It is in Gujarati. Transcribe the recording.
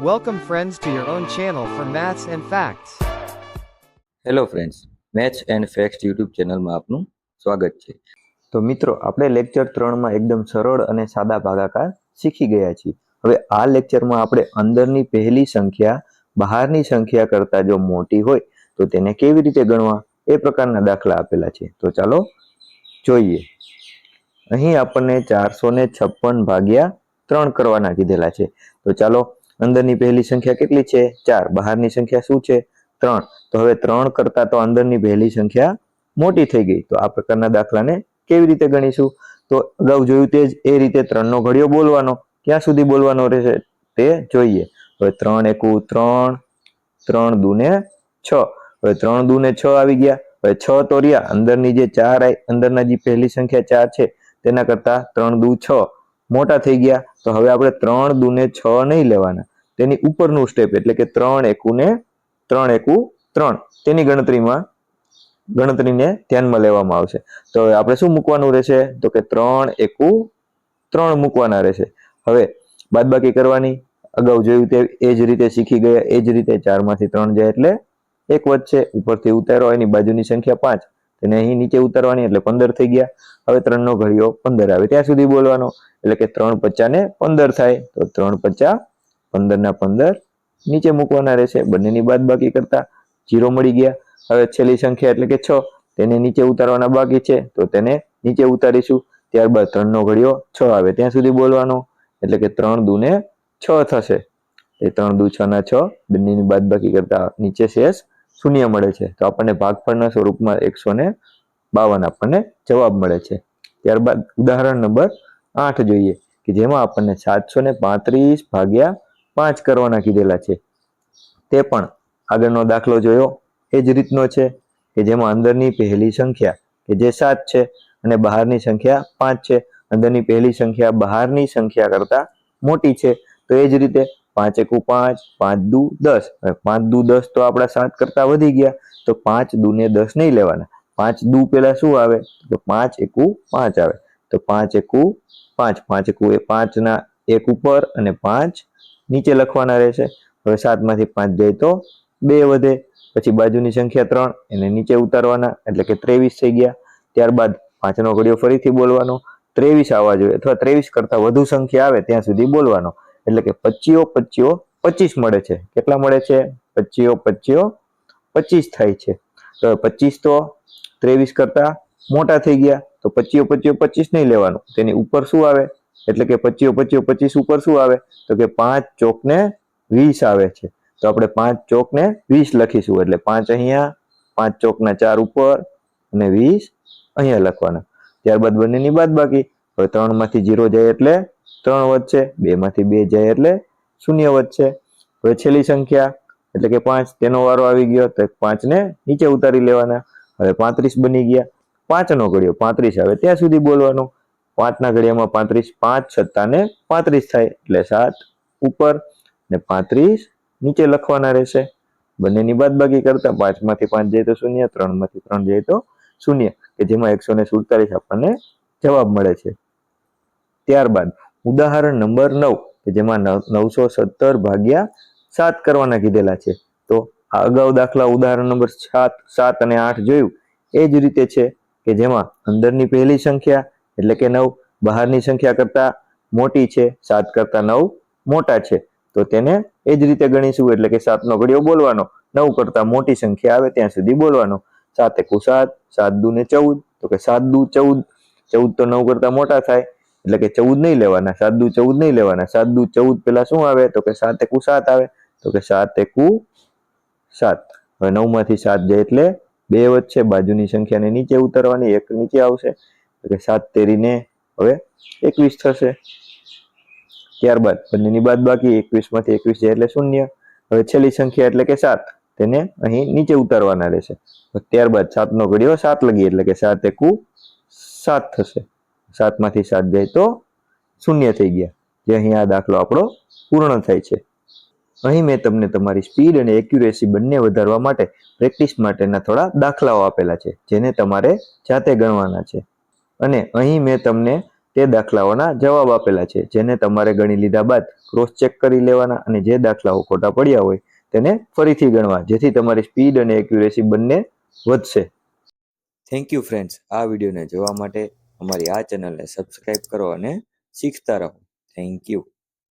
Welcome friends to your own channel for maths and facts. Hello friends, maths and facts YouTube ચેનલમાં આપનું સ્વાગત છે. તો મિત્રો, આપણે લેક્ચર 3માં એકદમ સરળ અને સાદા ભાગાકાર શીખી ગયા છીએ. હવે આ લેક્ચરમાં આપણે અંદરની પહેલી સંખ્યા બહારની સંખ્યા કરતાં જો મોટી હોય તો તેને કેવી રીતે ગણવા એ પ્રકારના દાખલા આપેલા છે. તો ચાલો જોઈએ. અહીં આપણને 456 ભાગ્યા 3 કરવાના કીધેલા છે. તો ચાલો, અંદરની પહેલી સંખ્યા કેટલી છે? 4. બહારની સંખ્યા શું છે? 3. તો હવે 3 કરતા તો અંદરની પહેલી સંખ્યા મોટી થઈ ગઈ. તો આ પ્રકારના દાખલાને કેવી રીતે ગણીશું? તો અગાઉ જોયું તે જ એ રીતે 3 નો ઘડિયો બોલવાનો. ક્યાં સુધી બોલવાનો રહેશે તે જોઈએ. હવે 3 એકુ 3, 3 દુને 6. હવે 3 દુને 6 આવી ગયા. હવે 6 તો રહ્યા, અંદરની જે 4 અંદરના જે પહેલી સંખ્યા 4 છે તેના કરતા 3 દુ 6 મોટા થઈ ગયા. તો હવે આપણે 3 દુને 6 નહીં લેવાના, તેની ઉપરનું સ્ટેપ એટલે કે 3 એકુ 3 તેની ગણતરીને ધ્યાનમાં લેવામાં આવશે. તો હવે આપણે શું મૂકવાનું રહેશે? તો કે 3 એકુ 3 મૂકવાના રહેશે. હવે બાદબાકી કરવાની, અગાઉ જોયું તે એ જ રીતે શીખી ગયા. એ જ રીતે 4 માંથી 3 જાય એટલે 1 વધશે. ઉપરથી ઉતારો, એની બાજુની સંખ્યા 5, તેને અહીં નીચે ઉતારવાની એટલે 15 થઈ ગયા. હવે 3 નો ઘડિયો 15 આવે ત્યાં સુધી બોલવાનો, એટલે કે 3 પચ્ચા ને 15 થાય. તો 3 પચ્ચા 15 ના 15 નીચે મૂકવાના રહેશે. બંનેની બાદબાકી કરતા 0 મળી ગયા. હવે છેલ્લી સંખ્યા એટલે કે 6, તેને નીચે ઉતારવાના બાકી છે તો તેને નીચે ઉતારીશું. ત્યારબાદ 3 નો ઘડિયો 6 આવે ત્યાં સુધી બોલવાનો, એટલે કે 3 દુને 6 થશે. એ 3 દુ 6 ના 6, બંનેની બાદબાકી કરતા નીચે શેષ શૂન્ય મળે છે. તો આપણને ભાગફળના સ્વરૂપમાં 152 આપણને જવાબ મળે છે. ત્યારબાદ ઉદાહરણ નંબર 8 જોઈએ, કે જેમાં આપણને 735 ભાગ્યા 5 કરવાના કીધેલા છે. તે પણ આગળનો દાખલો જોયો એ જ રીતનો છે, કે જેમાં અંદરની પહેલી સંખ્યા કે જે 7 છે અને બહારની સંખ્યા 5 છે. અંદરની પહેલી સંખ્યા બહારની સંખ્યા કરતા મોટી છે. તો એ જ રીતે 5 એકુ 5, 5 દુ 10. 5 દુ 10 તો આપણા 7 કરતા વધી ગયા. તો 5 દુને 10 નહીં લેવાના. 5 દુ પેલા શું આવે? તો 5 એકુ 5 આવે. તો 5 એકુ 5, 5 એકુ એ 5 ના 1 ઉપર અને 5 નીચે લખવાના રહેશે. હવે 7 માંથી 5 જાય તો 2 વધે. પછી બાજુની સંખ્યા 3, એને નીચે ઉતારવાના એટલે કે 23 થઈ ગયા. ત્યારબાદ 5 નો ઘડિયો ફરીથી બોલવાનો. 23 આવવા જોઈએ, અથવા 23 કરતા વધુ સંખ્યા આવે ત્યાં સુધી બોલવાનો, એટલે કે 25 મળે છે. કેટલા મળે છે? 25 થાય છે. તો 25 તો 23 કરતા મોટા થઈ ગયા. તો 25 નહીં લેવાનું, તેની ઉપર શું આવે? એટલે કે 25 ઉપર શું આવે? તો કે 5 ચોક ને 20 આવે છે. તો આપણે 5 ચોક ને 20 લખીશું, એટલે 5 અહીંયા, 5 ચોક ના 4 ઉપર અને 20 અહીંયા લખવાના. ત્યારબાદ બંનેની બાદબાકી. હવે 3 માંથી 0 જાય એટલે 3 વધશે. 2 માંથી 2 જાય એટલે 0 વધશે. હવે છેલ્લી સંખ્યા એટલે કે 5, તેનો વારો આવી ગયો. તો 5 ને નીચે ઉતારી લેવાના. હવે 35 બની ગયા. 5 નો ઘડિયો 35 આવે ત્યાં સુધી બોલવાનો. 5 ના ઘડિયામાં 35, 5 છતાં ને 35 થાય, એટલે 7 ઉપર ને 35 નીચે લખવાના રહેશે. બંનેની બાદબાકી કરતા 5 માંથી 5 જાય તો 0, 3 માંથી 3 જાય તો 0, કે જેમાં 147 આપણને જવાબ મળે છે. ત્યારબાદ ઉદાહરણ નંબર 9, કે જેમાં 917 ભાગ્યા 7 કરવાના કીધેલા છે. તો આ અગાઉ દાખલા ઉદાહરણ નંબર 7 અને 8 જોયું એ જ રીતે છે, કે જેમાં અંદરની પહેલી સંખ્યા એટલે કે 9 બહારની સંખ્યા કરતા મોટી છે. 7 કરતા 9 મોટા છે. તો તેને એ જ રીતે ગણીશું, એટલે કે 7 નો ઘડિયો બોલવાનો. 9 કરતા મોટી સંખ્યા આવે ત્યાં સુધી બોલવાનો. 7 એકુ 7, 7 દુ ને 14. તો કે 7 દુ 14, 14 તો 9 કરતા મોટા થાય, એટલે કે 14 નહીં લેવાના. 7 દુ 14 નહીં લેવાના. 7 દુ 14 પેલા શું આવે? તો કે 7 એકુ 7 આવે. તો કે 7 એકુ 7. હવે 9 માંથી 7 જાય એટલે 2 વધશે. બાજુની સંખ્યાને નીચે ઉતારવાની, 1 નીચે આવશે. તો કે 7 તેરીને હવે 21 થશે. ત્યારબાદ બંનેની બાદબાકી. 21 માંથી 21 જાય એટલે 0. હવે છેલ્લી સંખ્યા એટલે કે 7, તેને અહીં નીચે ઉતારવાના રહેશે. ત્યારબાદ 7 નો ઘડિયો 7 લગીએ, એટલે કે 7 એકુ 7 થશે. 7 માંથી 7 જાય તો 0 થઈ ગયા. જે અહીં આ દાખલો આપણો પૂર્ણ થાય છે. અહીં મેં તમને તમારી સ્પીડ અને એક્યુરેસી બંને વધારવા માટે પ્રેક્ટિસ માટેના થોડા દાખલાઓ આપેલા છે, જેને તમારે જાતે ગણવાના છે. અને અહીં મેં તમને તે દાખલાઓના જવાબ આપેલા છે, જેને તમારે ગણી લીધા બાદ ક્રોસ ચેક કરી લેવાના અને જે દાખલાઓ ખોટા પડ્યા હોય તેને ફરીથી ગણવા, જેથી તમારી સ્પીડ અને એક્યુરેસી બંને વધશે. Thank you friends. આ વિડીયોને જોવા માટે અમારી આ ચેનલને સબસ્ક્રાઇબ કરો અને શીખતા રહો. Thank you.